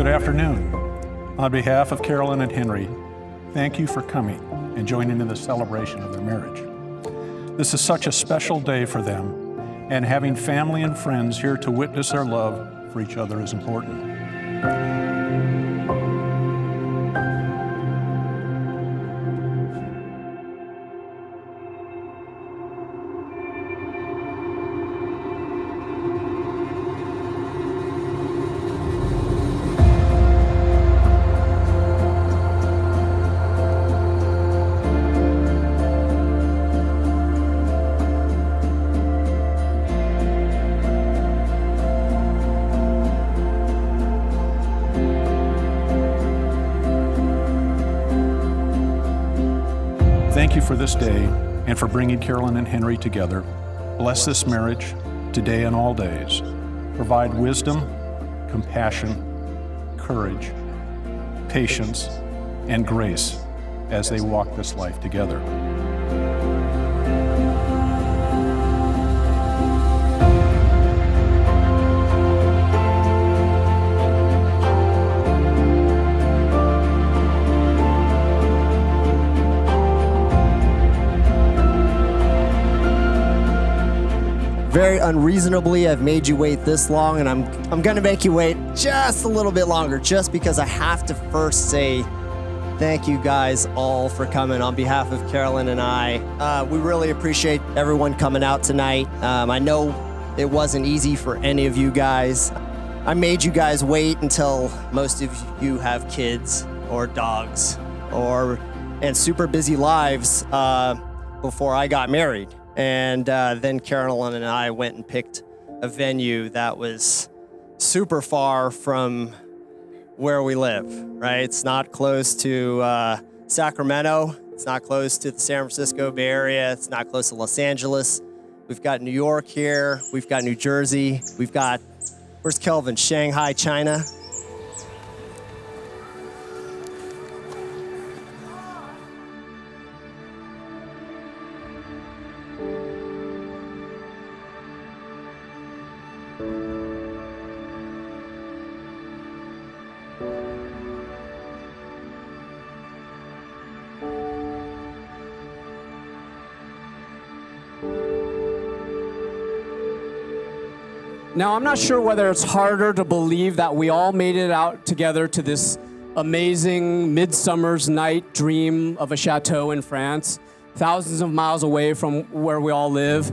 Good afternoon. On behalf of Carolyn and Henry, thank you for coming and joining in the celebration of their marriage. This is such a special day for them, and having family and friends here to witness their love for each other is important. Thank you for this day and for bringing Carolyn and Henry together. Bless this marriage today and all days. Provide wisdom, compassion, courage, patience, and grace as they walk this life together. Very unreasonably, I've made you wait this long, and I'm gonna make you wait just a little bit longer, just because I have to first say thank you guys all for coming on behalf of Carolyn and I. We really appreciate everyone coming out tonight. I know it wasn't easy for any of you guys. I made you guys wait until most of you have kids or dogs and super busy lives before I got married. And then Carolyn and I went and picked a venue that was super far from where we live, right? It's not close to Sacramento. It's not close to the San Francisco Bay Area. It's not close to Los Angeles. We've got New York here. We've got New Jersey. We've got, where's Kelvin? Shanghai, China. Now, I'm not sure whether it's harder to believe that we all made it out together to this amazing midsummer's night dream of a chateau in France, thousands of miles away from where we all live.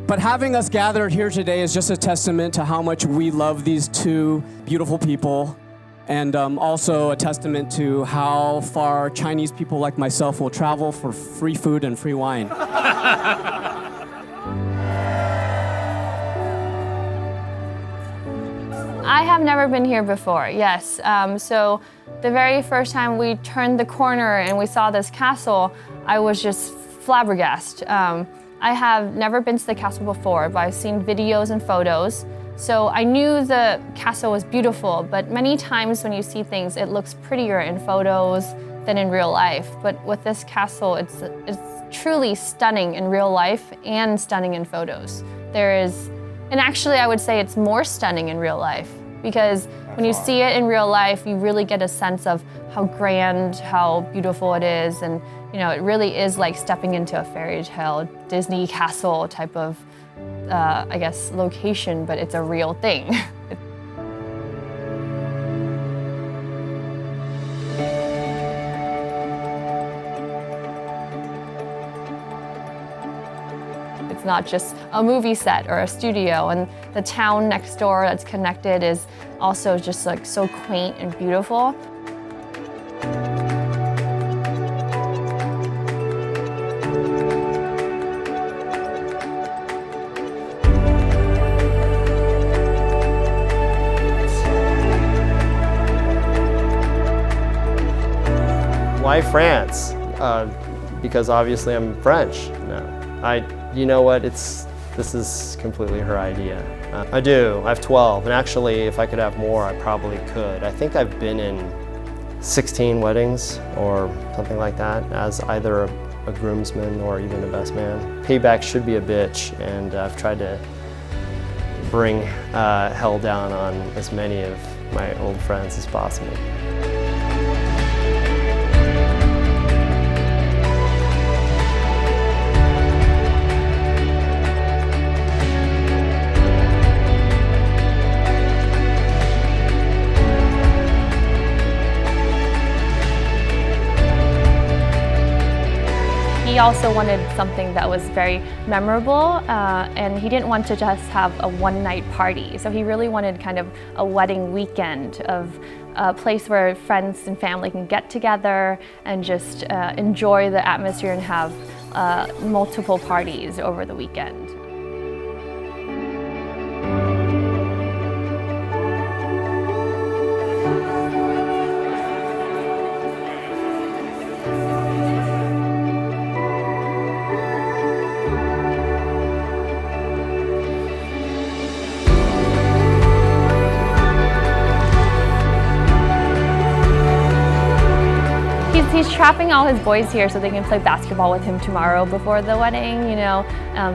But having us gathered here today is just a testament to how much we love these two beautiful people, and also a testament to how far Chinese people like myself will travel for free food and free wine. I have never been here before, yes. So the very first time we turned the corner and we saw this castle, I was just flabbergasted. I have never been to the castle before, but I've seen videos and photos. So I knew the castle was beautiful, but many times when you see things, it looks prettier in photos than in real life. But with this castle, it's truly stunning in real life and stunning in photos. And actually I would say it's more stunning in real life, because when you see it in real life, you really get a sense of how grand, how beautiful it is, and it really is like stepping into a fairy tale, Disney castle type of, I guess, location, but it's a real thing. It's not just a movie set or a studio, and the town next door that's connected is also just like so quaint and beautiful. Why France? Because obviously I'm French. No, you know what? This is completely her idea. I do. I have 12, and actually, if I could have more, I probably could. I think I've been in 16 weddings or something like that as either a groomsman or even a best man. Payback should be a bitch, and I've tried to bring hell down on as many of my old friends as possible. He also wanted something that was very memorable, and he didn't want to just have a one-night party. So he really wanted kind of a wedding weekend of a place where friends and family can get together and just enjoy the atmosphere and have multiple parties over the weekend. He's trapping all his boys here so they can play basketball with him tomorrow before the wedding, you know.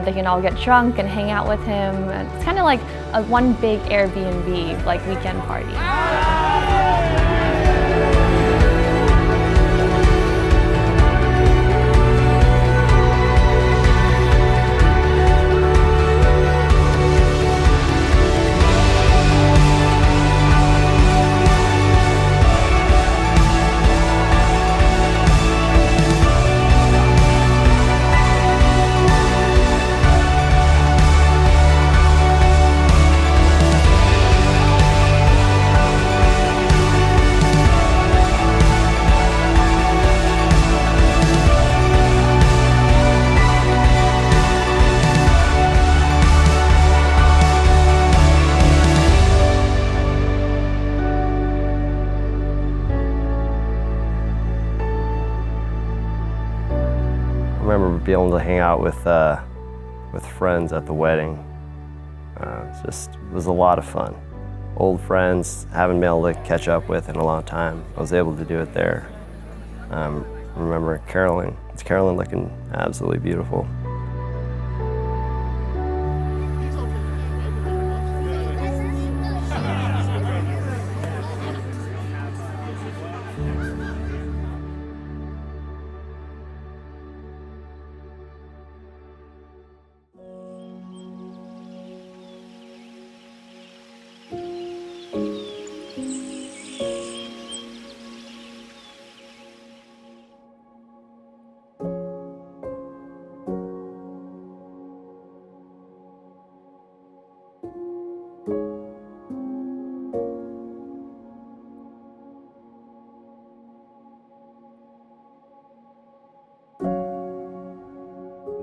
They can all get drunk and hang out with him. And it's kind of like a one big Airbnb, like weekend party. I remember being able to hang out with friends at the wedding. It was a lot of fun. Old friends, haven't been able to catch up with in a long time. I was able to do it there. I remember Carolyn. It's Carolyn looking absolutely beautiful.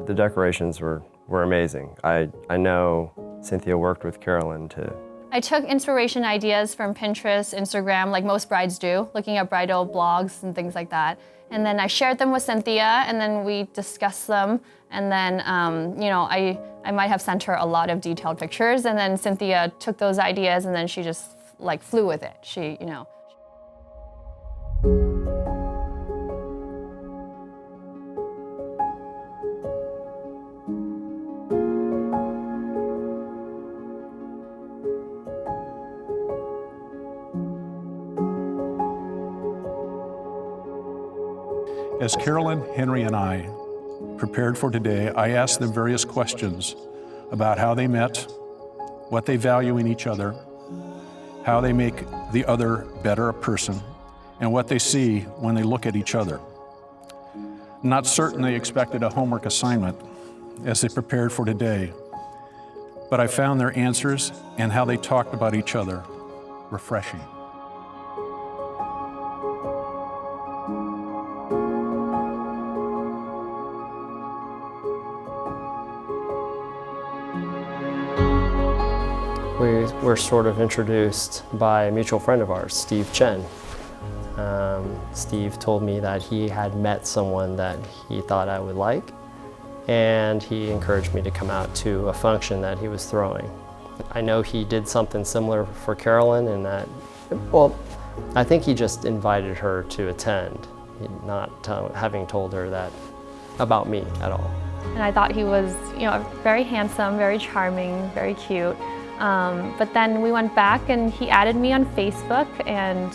The decorations were amazing. I know Cynthia worked with Carolyn to... I took inspiration ideas from Pinterest, Instagram, like most brides do, looking at bridal blogs and things like that. And then I shared them with Cynthia, and then we discussed them. And then, you know, I might have sent her a lot of detailed pictures, and then Cynthia took those ideas, and then she just like flew with it. She, you know. As Carolyn, Henry, and I prepared for today, I asked them various questions about how they met, what they value in each other, how they make the other better a person, and what they see when they look at each other. Not certain they expected a homework assignment as they prepared for today, but I found their answers and how they talked about each other refreshing. We were sort of introduced by a mutual friend of ours, Chen. Steve told me that he had met someone that he thought I would like, and he encouraged me to come out to a function that he was throwing. I know he did something similar for Carolyn in that, well, I think he just invited her to attend, not having told her that about me at all. And I thought he was, you know, very handsome, very charming, very cute. But then we went back and he added me on Facebook and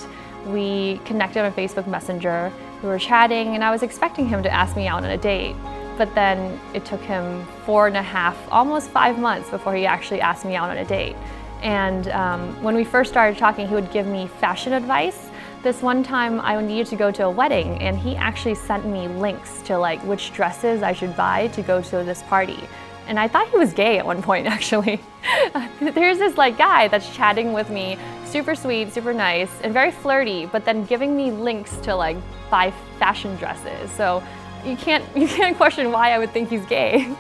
we connected on Facebook Messenger. We were chatting and I was expecting him to ask me out on a date. But then it took him 4.5, almost 5 months before he actually asked me out on a date. And when we first started talking, he would give me fashion advice. This one time I needed to go to a wedding and he actually sent me links to like which dresses I should buy to go to this party. And I thought he was gay at one point, actually. There's this like guy that's chatting with me, super sweet, super nice, and very flirty, but then giving me links to like buy fashion dresses. So you can't question why I would think he's gay.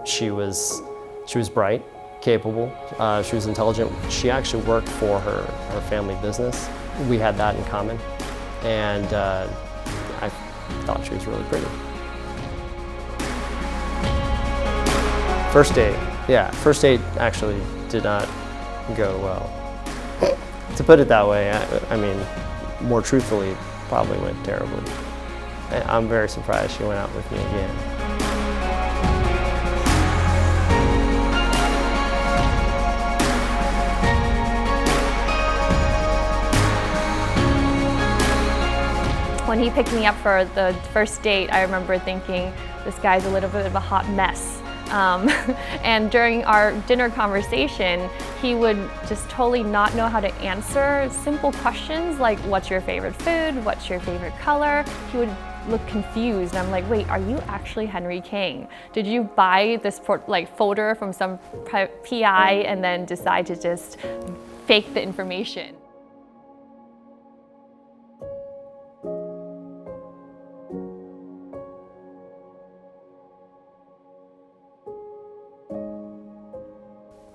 She was bright, capable, she was intelligent. She actually worked for her family business. We had that in common, and I thought she was really pretty. First date actually did not go well. To put it that way, I mean, more truthfully, probably went terribly. I'm very surprised she went out with me again. When he picked me up for the first date, I remember thinking, this guy's a little bit of a hot mess. And during our dinner conversation, he would just totally not know how to answer simple questions like, what's your favorite food? What's your favorite color? He would look confused. And I'm like, wait, are you actually Henry King? Did you buy this folder from some PI and then decide to just fake the information?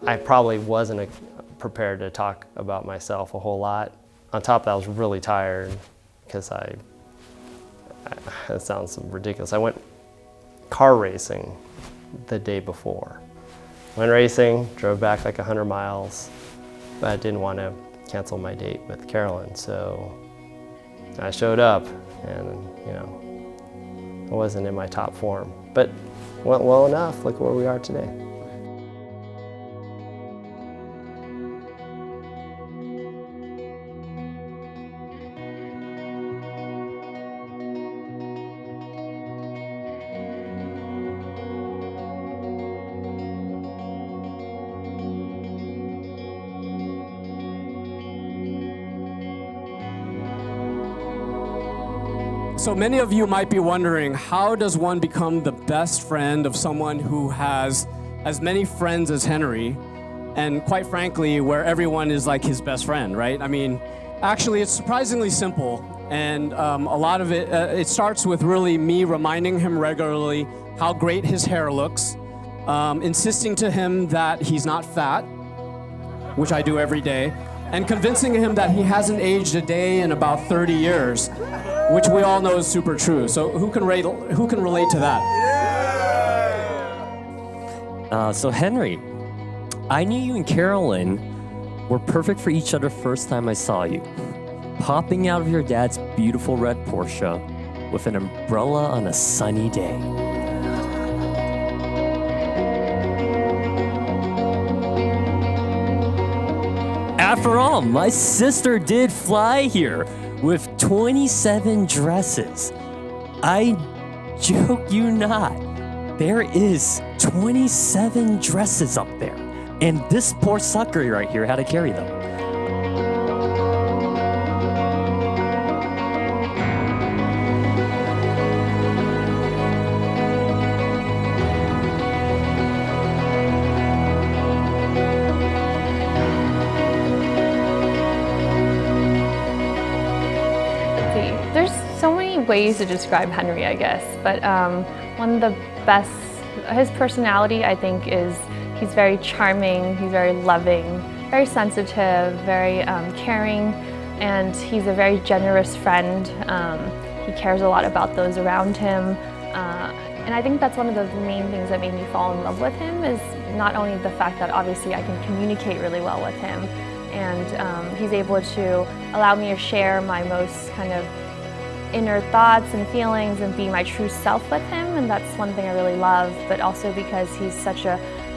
I probably wasn't prepared to talk about myself a whole lot. On top of that, I was really tired because it sounds ridiculous. I went car racing the day before. Went racing, drove back like 100 miles, but I didn't want to cancel my date with Carolyn, so I showed up and, you know, I wasn't in my top form, but went well enough. Look where we are today. So many of you might be wondering, how does one become the best friend of someone who has as many friends as Henry, and quite frankly, where everyone is like his best friend, right? I mean, actually, it's surprisingly simple, and a lot of it starts with really me reminding him regularly how great his hair looks, insisting to him that he's not fat, which I do every day, and convincing him that he hasn't aged a day in about 30 years, which we all know is super true. So who can relate to that? So Henry, I knew you and Carolyn were perfect for each other first time I saw you. Popping out of your dad's beautiful red Porsche with an umbrella on a sunny day. After all, my sister did fly here with 27 dresses. I joke you not. There is 27 dresses up there. And this poor sucker right here had to carry them. Ways to describe Henry, I guess, but one of the best, his personality, I think, is he's very charming, he's very loving, very sensitive, very caring, and he's a very generous friend. He cares a lot about those around him. And I think that's one of the main things that made me fall in love with him, is not only the fact that obviously I can communicate really well with him, and he's able to allow me to share my most kind of inner thoughts and feelings and be my true self with him, and that's one thing I really love, but also because he's such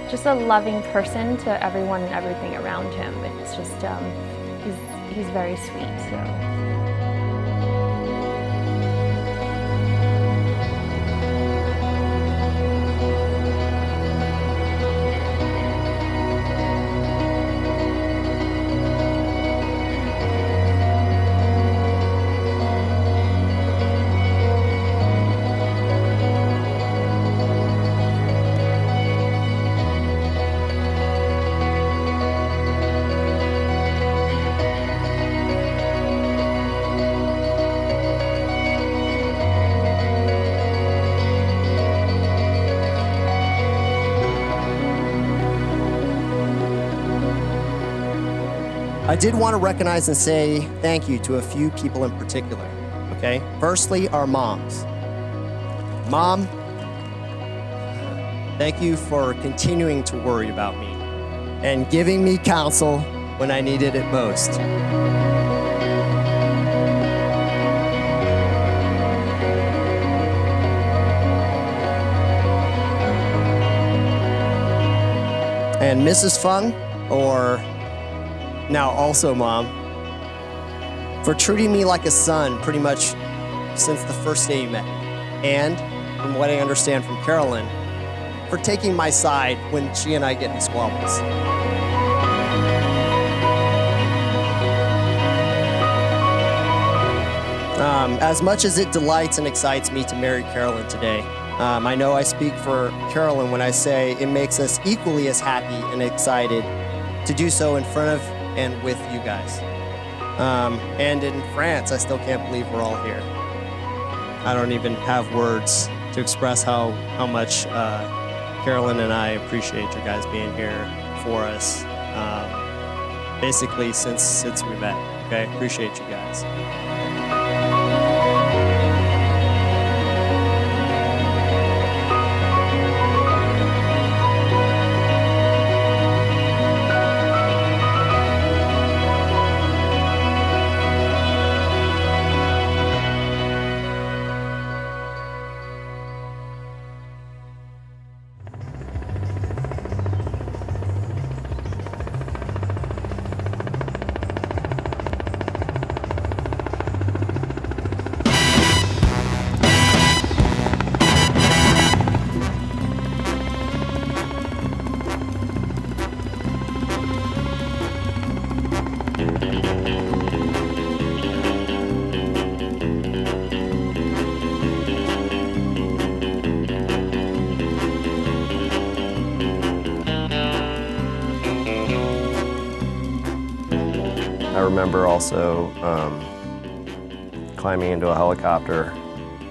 just a loving person to everyone and everything around him. It's just, he's very sweet, so. I did want to recognize and say thank you to a few people in particular, okay? Firstly, our moms. Mom, thank you for continuing to worry about me and giving me counsel when I needed it most. And Mrs. Fung, or now also Mom, for treating me like a son pretty much since the first day you met me. And from what I understand from Carolyn, for taking my side when she and I get in squabbles. As much as it delights and excites me to marry Carolyn today, I know I speak for Carolyn when I say it makes us equally as happy and excited to do so in front of and with you guys. And in France, I still can't believe we're all here. I don't even have words to express how much Carolyn and I appreciate you guys being here for us. Basically since we met, okay? Appreciate you guys. I remember also climbing into a helicopter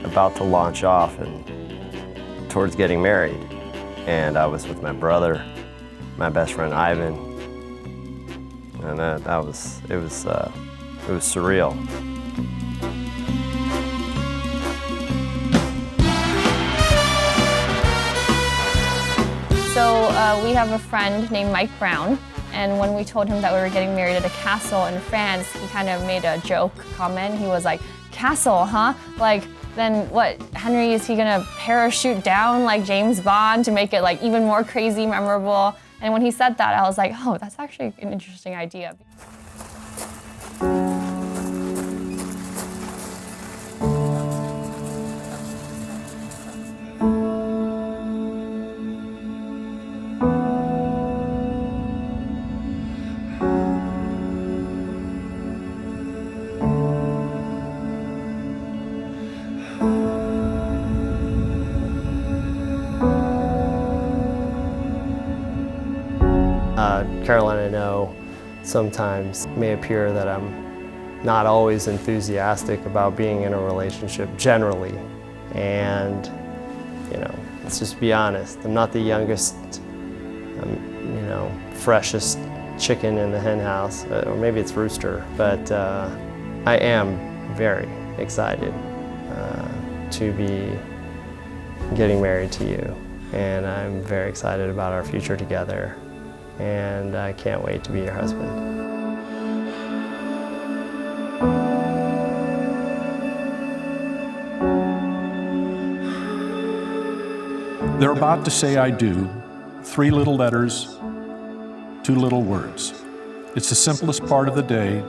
about to launch off and towards getting married. And I was with my brother, my best friend Ivan, and it was surreal. So we have a friend named Mike Brown, and when we told him that we were getting married at a castle in France, he kind of made a joke comment. He was like, "Castle, huh? Like, then what, Henry, is he gonna parachute down like James Bond to make it like even more crazy memorable?" And when he said that, I was like, oh, that's actually an interesting idea. Carolyn, I know sometimes may appear that I'm not always enthusiastic about being in a relationship generally. And, you know, let's just be honest, I'm not the youngest, freshest chicken in the hen house, or maybe it's rooster, but I am very excited to be getting married to you. And I'm very excited about our future together. And I can't wait to be your husband. They're about to say I do, 3 little letters, 2 little words. It's the simplest part of the day,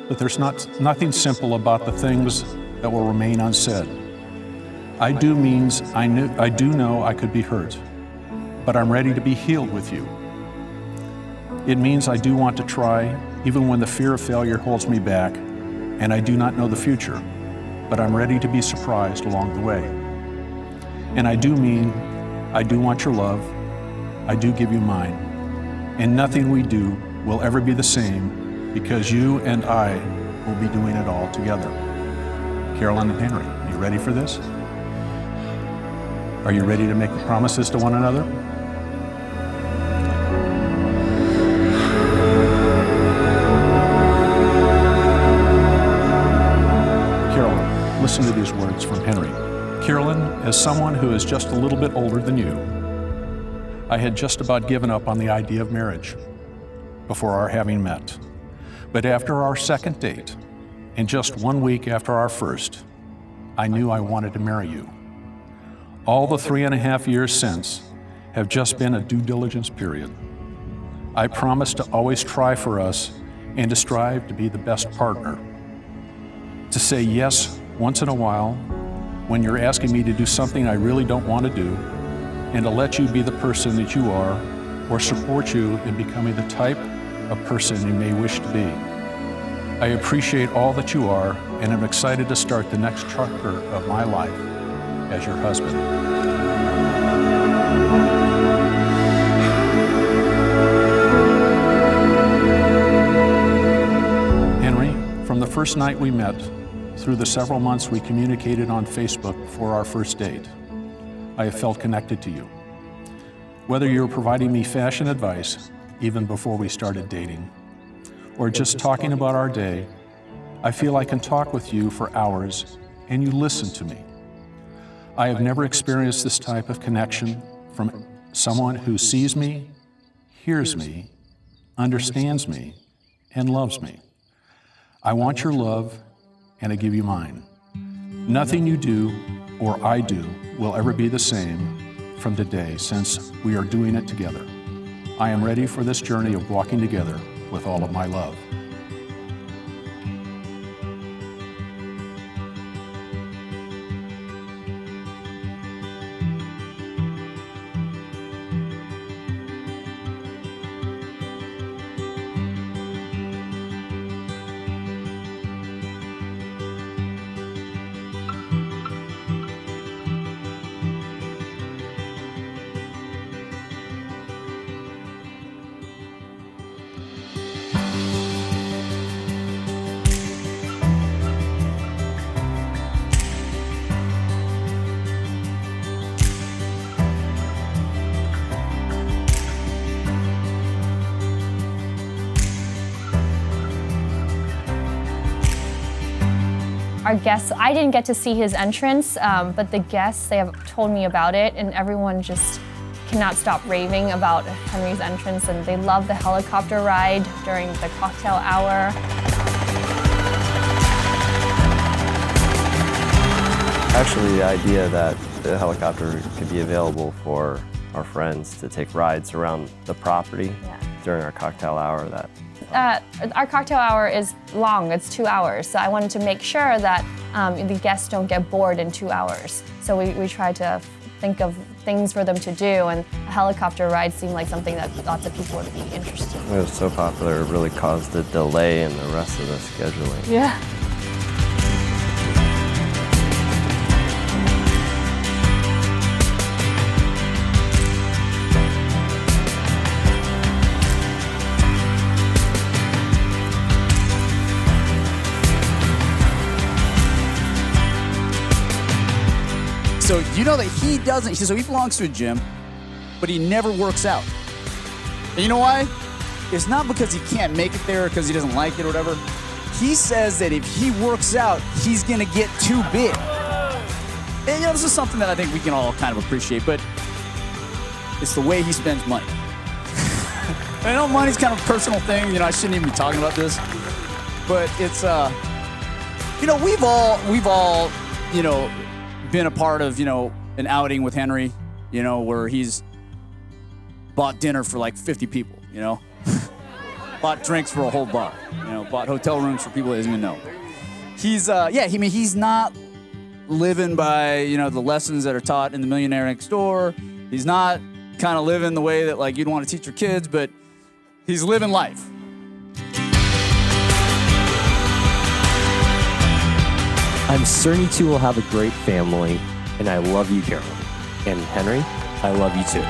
but there's nothing simple about the things that will remain unsaid. I do means I do know I could be hurt, but I'm ready to be healed with you. It means I do want to try, even when the fear of failure holds me back, and I do not know the future, but I'm ready to be surprised along the way. And I do mean I do want your love, I do give you mine, and nothing we do will ever be the same because you and I will be doing it all together. Carolyn+Henry, you ready for this? Are you ready to make the promises to one another? Carolyn, listen to these words from Henry. Carolyn, as someone who is just a little bit older than you, I had just about given up on the idea of marriage before our having met. But after our second date, and just 1 week after our first, I knew I wanted to marry you. All the 3.5 years since have just been a due diligence period. I promised to always try for us and to strive to be the best partner. To say yes once in a while when you're asking me to do something I really don't want to do, and to let you be the person that you are, or support you in becoming the type of person you may wish to be. I appreciate all that you are, and I'm excited to start the next chapter of my life as your husband. Henry, from the first night we met, through the several months we communicated on Facebook before our first date, I have felt connected to you. Whether you're providing me fashion advice, even before we started dating, or just talking about our day, I feel I can talk with you for hours and you listen to me. I have never experienced this type of connection from someone who sees me, hears me, understands me, and loves me. I want your love, and I give you mine. Nothing you do or I do will ever be the same from today, since we are doing it together. I am ready for this journey of walking together with all of my love. Our guests, I didn't get to see his entrance, but the guests, they have told me about it, and everyone just cannot stop raving about Henry's entrance, and they love the helicopter ride during the cocktail hour. Actually, the idea that the helicopter could be available for our friends to take rides around the property during our cocktail hour, our cocktail hour is long, it's 2 hours, so I wanted to make sure that the guests don't get bored in 2 hours. So we try to think of things for them to do, and a helicopter ride seemed like something that lots of people would be interested in. it was so popular, it really caused a delay in the rest of the scheduling. Yeah. So you know that he doesn't, so he belongs to a gym, but he never works out. And you know why? It's not because he can't make it there or because he doesn't like it or whatever. He says that if he works out, he's gonna get too big. And, you know, this is something that I think we can all kind of appreciate, but it's the way he spends money. I know money's kind of a personal thing. You know, I shouldn't even be talking about this, but it's, you know, we've all, you know, been a part of, you know, an outing with Henry, you know, where he's bought dinner for like 50 people, you know, bought drinks for a whole bar, you know, bought hotel rooms for people that doesn't even know. He's, yeah, I mean, he's not living by, you know, the lessons that are taught in The Millionaire Next Door. He's not kind of living the way that like you'd want to teach your kids, but he's living life. I'm certain you two will have a great family, and I love you, Carolyn. And Henry, I love you too.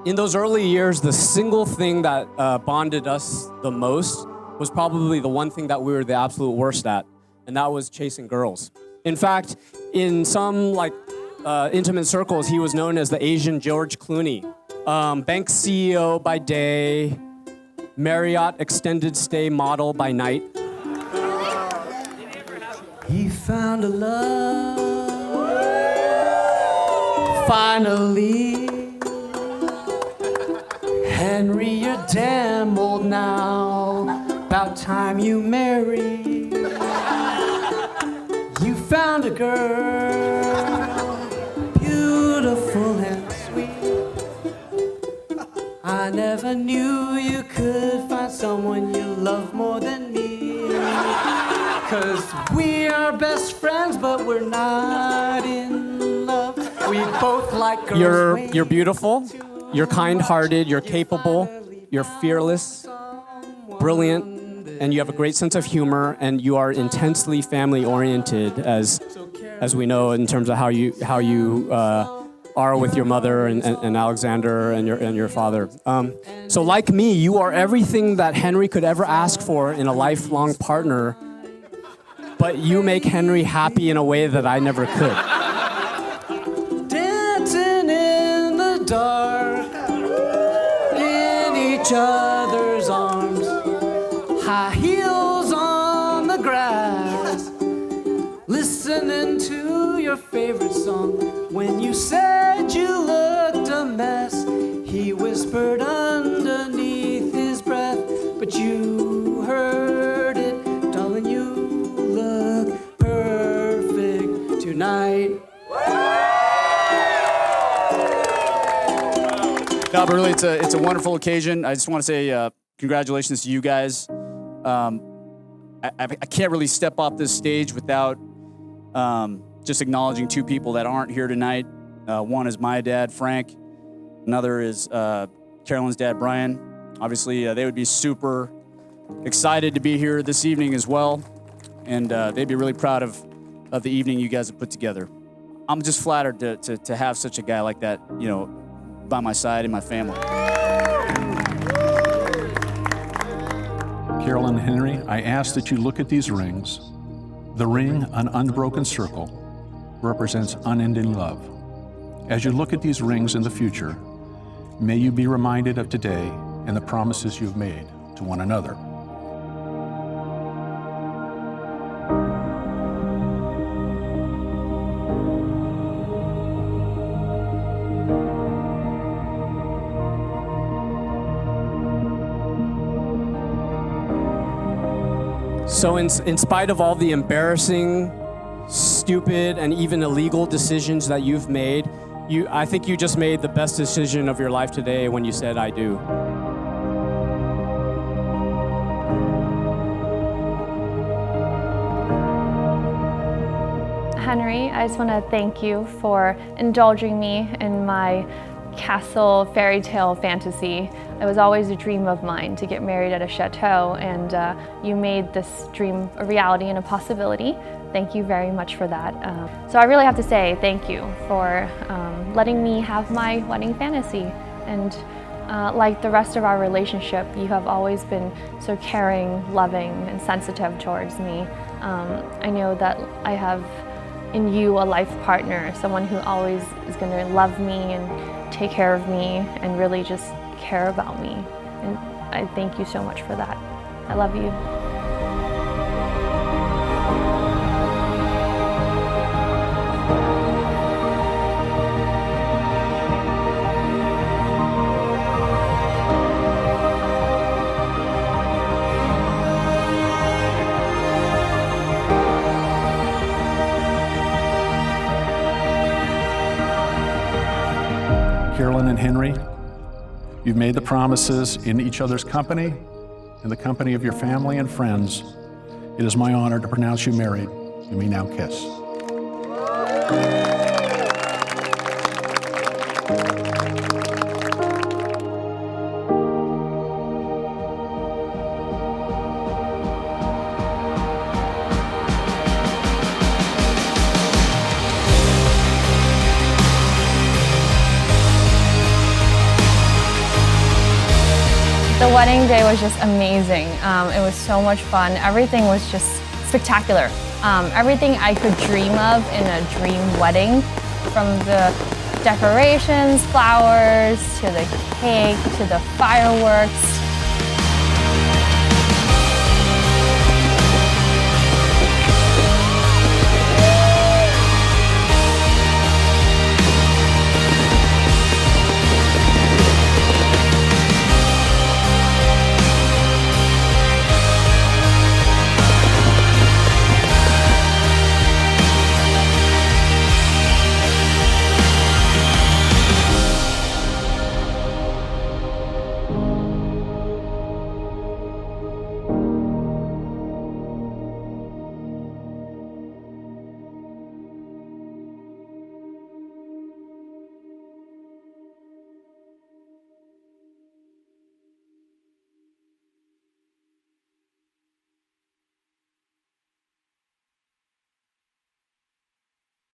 In those early years, the single thing that bonded us the most was probably the one thing that we were the absolute worst at, and that was chasing girls. In fact, in some like intimate circles, he was known as the Asian George Clooney. Bank CEO by day, Marriott extended stay model by night. He found a love, finally. Henry, you're damn old now. About time you married. You found a girl, beautiful and sweet. I never knew you could find someone you love more than me. 'Cause we are best friends, but we're not in love. We both like girls. You're beautiful. You're kind-hearted, you're capable, you're fearless, brilliant, and you have a great sense of humor, and you are intensely family-oriented, as we know in terms of how you are with your mother and Alexander and your father. So like me, you are everything that Henry could ever ask for in a lifelong partner, but you make Henry happy in a way that I never could. Dancing in the dark, each other's arms, high heels on the grass, listening to your favorite song. When you said you looked a mess, he whispered underneath his breath, but you heard it, darling, you look perfect tonight. No, but really, it's a wonderful occasion. I just want to say congratulations to you guys. I can't really step off this stage without just acknowledging two people that aren't here tonight. One is my dad, Frank. Another is Carolyn's dad, Brian. Obviously, they would be super excited to be here this evening as well, and they'd be really proud of the evening you guys have put together. I'm just flattered to have such a guy like that, you know, by my side and my family. Carolyn and Henry, I ask that you look at these rings. The ring, an unbroken circle, represents unending love. As you look at these rings in the future, may you be reminded of today and the promises you've made to one another. So in spite of all the embarrassing, stupid, and even illegal decisions that you've made, I think you just made the best decision of your life today when you said, I do. Henry, I just want to thank you for indulging me in my castle fairy tale fantasy. It was always a dream of mine to get married at a chateau, and you made this dream a reality and a possibility. Thank you very much for that. So I really have to say thank you for letting me have my wedding fantasy, and Like the rest of our relationship, you have always been so caring, loving, and sensitive towards me. I know that I have in you a life partner, someone who always is going to love me and take care of me and really just care about me. And I thank you so much for that. I love you. Carolyn and Henry, you've made the promises in each other's company, in the company of your family and friends. It is my honor to pronounce you married. You may now kiss. The wedding day was just amazing. It was so much fun. Everything was just spectacular. Everything I could dream of in a dream wedding, from the decorations, flowers, to the cake, to the fireworks.